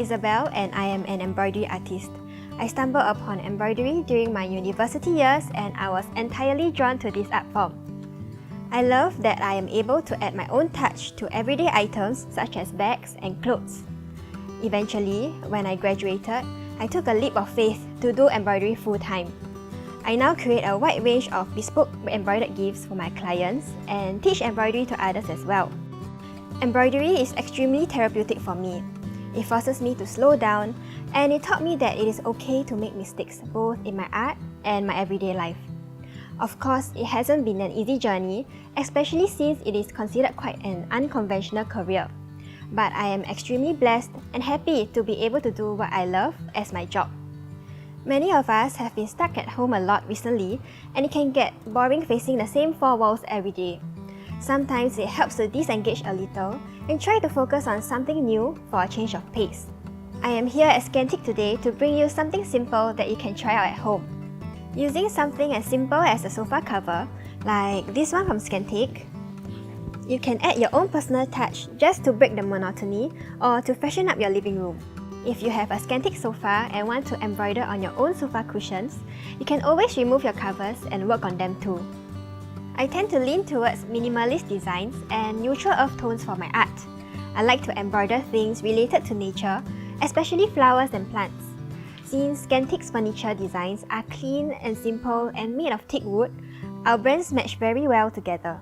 Isabel and I am an embroidery artist. I stumbled upon embroidery during my university years and I was entirely drawn to this art form. I love that I am able to add my own touch to everyday items such as bags and clothes. Eventually, when I graduated, I took a leap of faith to do embroidery full-time. I now create a wide range of bespoke embroidered gifts for my clients and teach embroidery to others as well. Embroidery is extremely therapeutic for me. It forces me to slow down, and it taught me that it is okay to make mistakes both in my art and my everyday life. Of course, it hasn't been an easy journey, especially since it is considered quite an unconventional career. But I am extremely blessed and happy to be able to do what I love as my job. Many of us have been stuck at home a lot recently, and it can get boring facing the same four walls every day. Sometimes it helps to disengage a little and try to focus on something new for a change of pace. I am here at SCANTEAK today to bring you something simple that you can try out at home. Using something as simple as a sofa cover, like this one from SCANTEAK, you can add your own personal touch just to break the monotony or to freshen up your living room. If you have a SCANTEAK sofa and want to embroider on your own sofa cushions, you can always remove your covers and work on them too. I tend to lean towards minimalist designs and neutral earth tones for my art. I like to embroider things related to nature, especially flowers and plants. Since SCANTEAK's furniture designs are clean and simple and made of thick wood, our brands match very well together.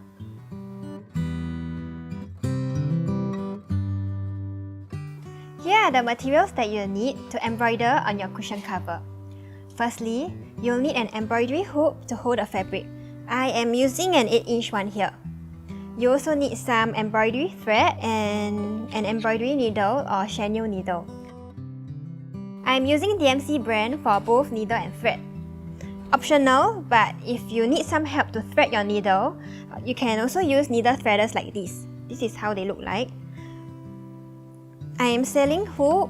Here are the materials that you'll need to embroider on your cushion cover. Firstly, you'll need an embroidery hook to hold the fabric. I am using an 8-inch one here. You also need some embroidery thread and an embroidery needle or chenille needle. I am using DMC brand for both needle and thread. Optional, but if you need some help to thread your needle, you can also use needle threaders like this. This is how they look like. I am selling hook,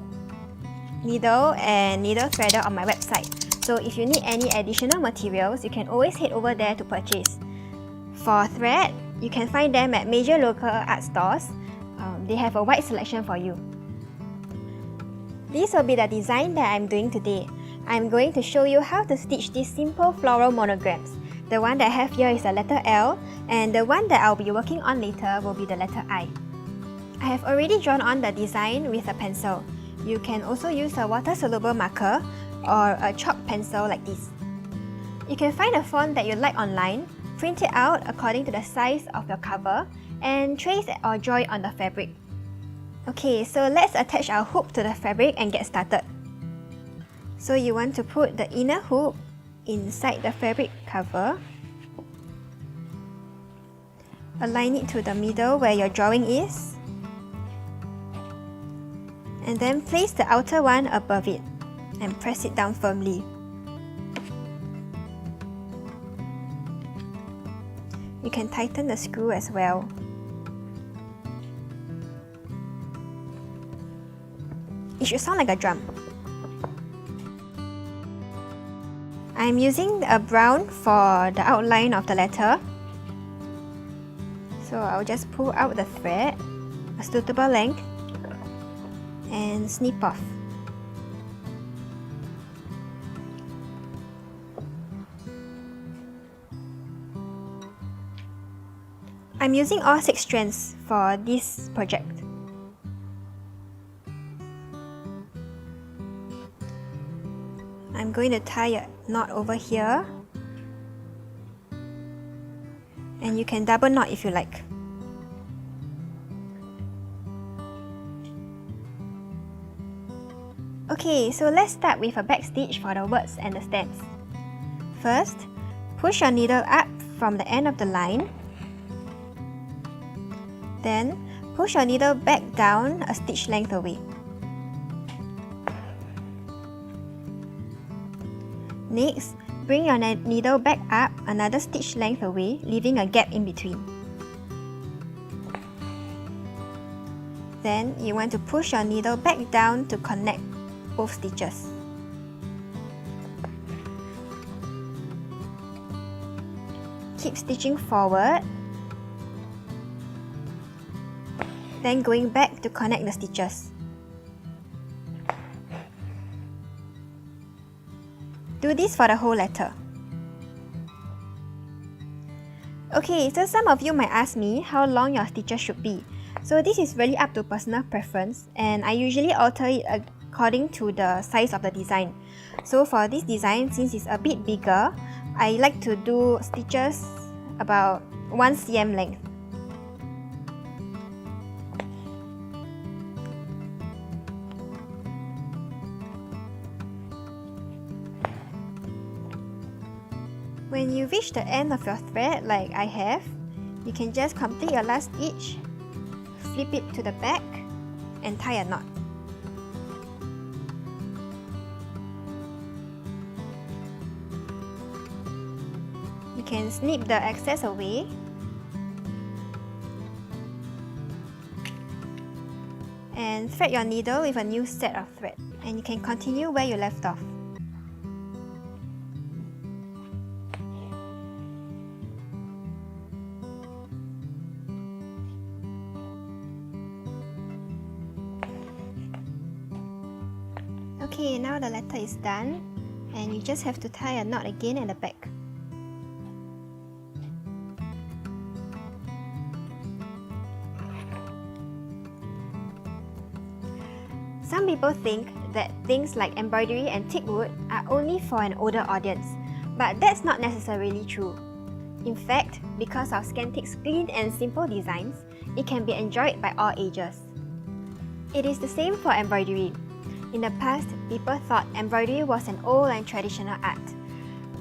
needle and needle threader on my website. So if you need any additional materials, you can always head over there to purchase. For thread, you can find them at major local art stores. They have a wide selection for you. This will be the design that I'm doing today. I'm going to show you how to stitch these simple floral monograms. The one that I have here is the letter L, and the one that I'll be working on later will be the letter I. I have already drawn on the design with a pencil. You can also use a water-soluble marker or a chalk pencil like this. You can find a font that you like online, print it out according to the size of your cover, and trace it or draw it on the fabric. Okay, so let's attach our hook to the fabric and get started. So you want to put the inner hook inside the fabric cover. Align it to the middle where your drawing is. And then place the outer one above it and press it down firmly. You can tighten the screw as well. It should sound like a drum. I'm using a brown for the outline of the letter. So I'll just pull out the thread, a suitable length, and snip off. I'm using all 6 strands for this project. I'm going to tie a knot over here, and you can double knot if you like. Okay, so let's start with a back stitch for the words and the stems. First, push your needle up from the end of the line. Then, push your needle back down a stitch length away. Next, bring your needle back up another stitch length away, leaving a gap in between. Then, you want to push your needle back down to connect both stitches. Keep stitching forward, then going back to connect the stitches. Do this for the whole letter. Okay, so some of you might ask me how long your stitches should be. So this is really up to personal preference, and I usually alter it according to the size of the design. So for this design, since it's a bit bigger, I like to do stitches about 1 cm length. When you reach the end of your thread like I have, you can just complete your last stitch, flip it to the back, and tie a knot. You can snip the excess away. And thread your needle with a new set of thread, and you can continue where you left off. Okay, now the letter is done, and you just have to tie a knot again at the back. Some people think that things like embroidery and teak wood are only for an older audience, but that's not necessarily true. In fact, because of SCANTEAK's clean and simple designs, it can be enjoyed by all ages. It is the same for embroidery. In the past, people thought embroidery was an old and traditional art,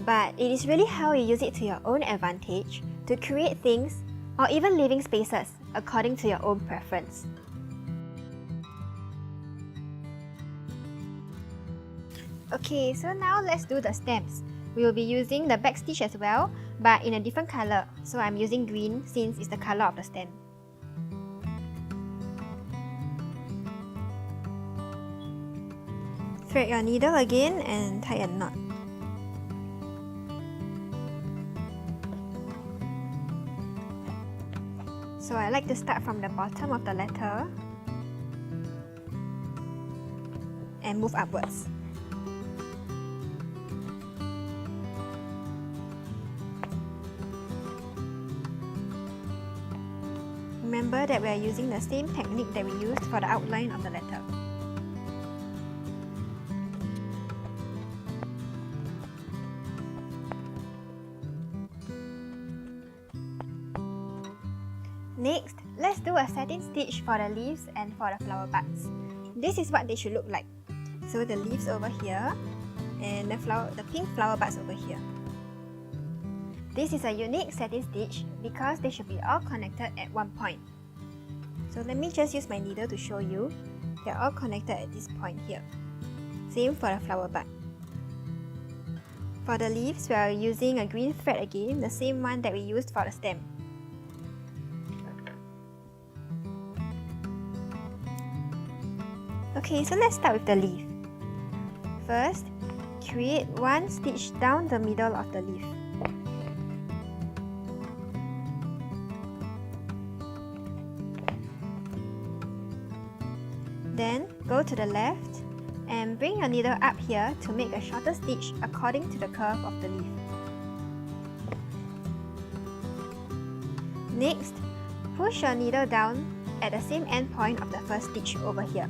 but it is really how you use it to your own advantage to create things or even living spaces according to your own preference. Okay, so now let's do the stems. We will be using the back stitch as well, but in a different color, so I'm using green since it's the color of the stem. Thread your needle again and tie a knot. So I like to start from the bottom of the letter and move upwards. Remember that we are using the same technique that we used for the outline of the letter. Next, let's do a satin stitch for the leaves and for the flower buds. This is what they should look like. So the leaves over here and the pink flower buds over here. This is a unique satin stitch because they should be all connected at one point. So let me just use my needle to show you. They're all connected at this point here. Same for the flower bud. For the leaves, we are using a green thread again, the same one that we used for the stem. Okay, so let's start with the leaf. First, create one stitch down the middle of the leaf. Then, go to the left and bring your needle up here to make a shorter stitch according to the curve of the leaf. Next, push your needle down at the same end point of the first stitch over here.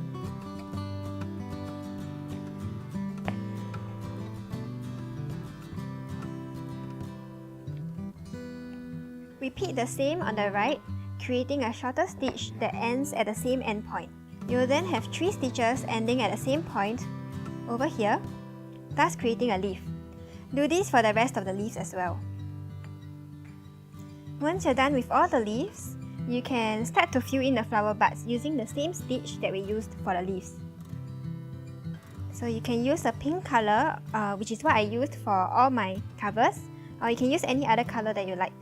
Repeat the same on the right, creating a shorter stitch that ends at the same end point. You'll then have 3 stitches ending at the same point over here, thus creating a leaf. Do this for the rest of the leaves as well. Once you're done with all the leaves, you can start to fill in the flower buds using the same stitch that we used for the leaves. So you can use a pink color, which is what I used for all my covers, or you can use any other color that you like.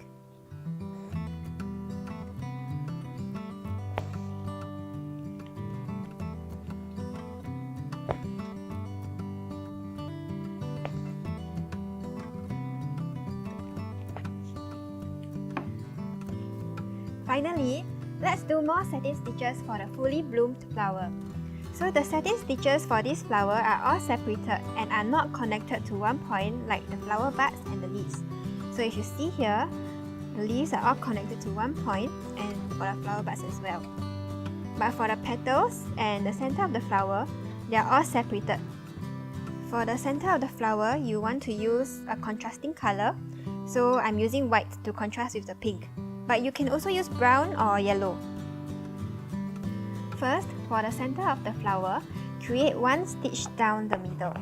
Finally, let's do more satin stitches for the fully bloomed flower. So the satin stitches for this flower are all separated and are not connected to one point like the flower buds and the leaves. So if you see here, the leaves are all connected to one point, and for the flower buds as well. But for the petals and the center of the flower, they are all separated. For the center of the flower, you want to use a contrasting color, so I'm using white to contrast with the pink. But you can also use brown or yellow. First, for the center of the flower, create one stitch down the middle.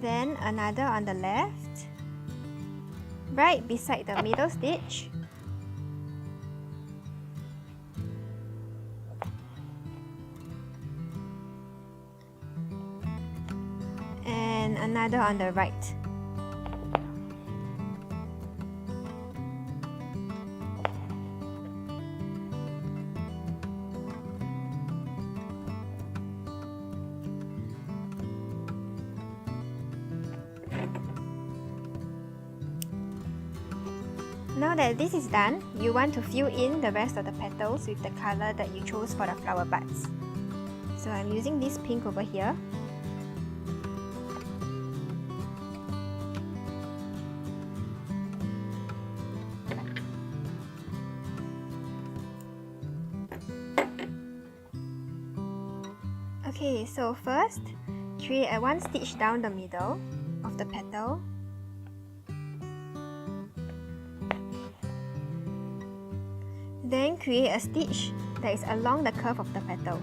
Then another on the left, right beside the middle stitch. And another on the right. Now that this is done, you want to fill in the rest of the petals with the color that you chose for the flower buds. So I'm using this pink over here. Okay, so first, create a one stitch down the middle of the petal. Then create a stitch that is along the curve of the petal,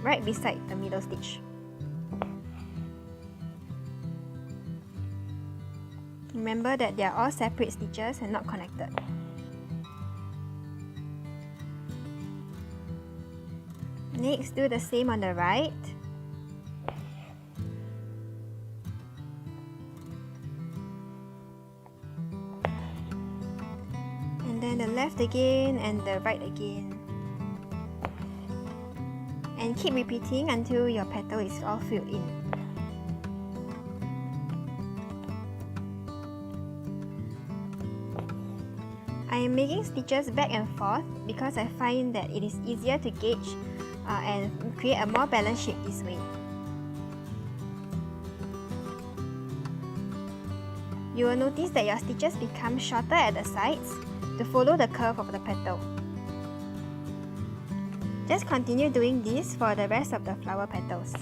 right beside the middle stitch. Remember that they are all separate stitches and not connected. Next, do the same on the right. And then the left again and the right again. And keep repeating until your petal is all filled in. I am making stitches back and forth because I find that it is easier to gauge and create a more balanced shape this way. You will notice that your stitches become shorter at the sides to follow the curve of the petal. Just continue doing this for the rest of the flower petals.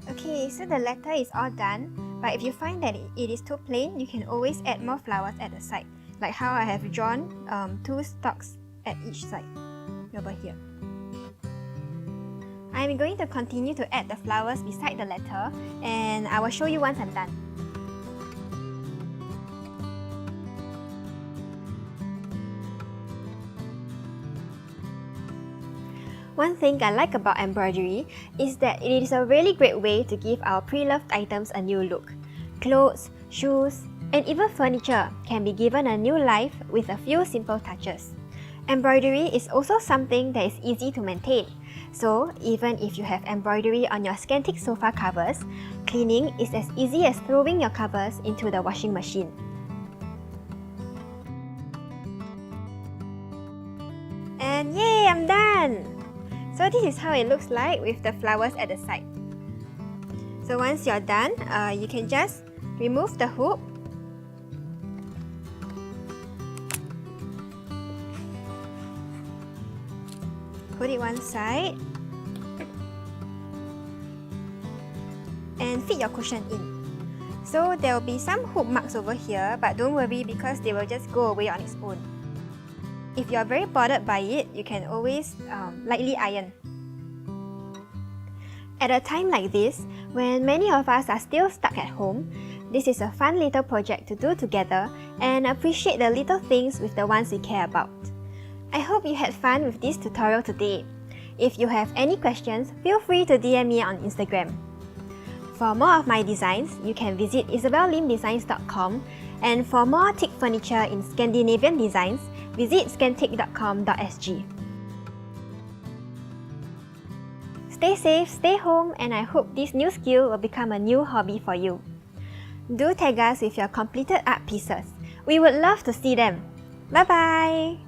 Okay, so the letter is all done, but if you find that it is too plain, you can always add more flowers at the side, like how I have drawn 2 stalks at each side over here. I am going to continue to add the flowers beside the letter, and I will show you once I'm done. One thing I like about embroidery is that it is a really great way to give our pre-loved items a new look. Clothes, shoes, and even furniture can be given a new life with a few simple touches. Embroidery is also something that is easy to maintain, so even if you have embroidery on your SCANTEAK sofa covers, cleaning is as easy as throwing your covers into the washing machine. And yay, I'm done! So this is how it looks like with the flowers at the side. So once you're done, you can just remove the hoop. Put it one side. And fit your cushion in. So there will be some hoop marks over here, but don't worry because they will just go away on its own. If you're very bothered by it, you can always lightly iron. At a time like this, when many of us are still stuck at home, this is a fun little project to do together and appreciate the little things with the ones we care about. I hope you had fun with this tutorial today. If you have any questions, feel free to DM me on Instagram. For more of my designs, you can visit isabellimdesigns.com, and for more teak furniture in Scandinavian designs, visit scanteak.com.sg. Stay safe, stay home, and I hope this new skill will become a new hobby for you. Do tag us with your completed art pieces. We would love to see them. Bye bye!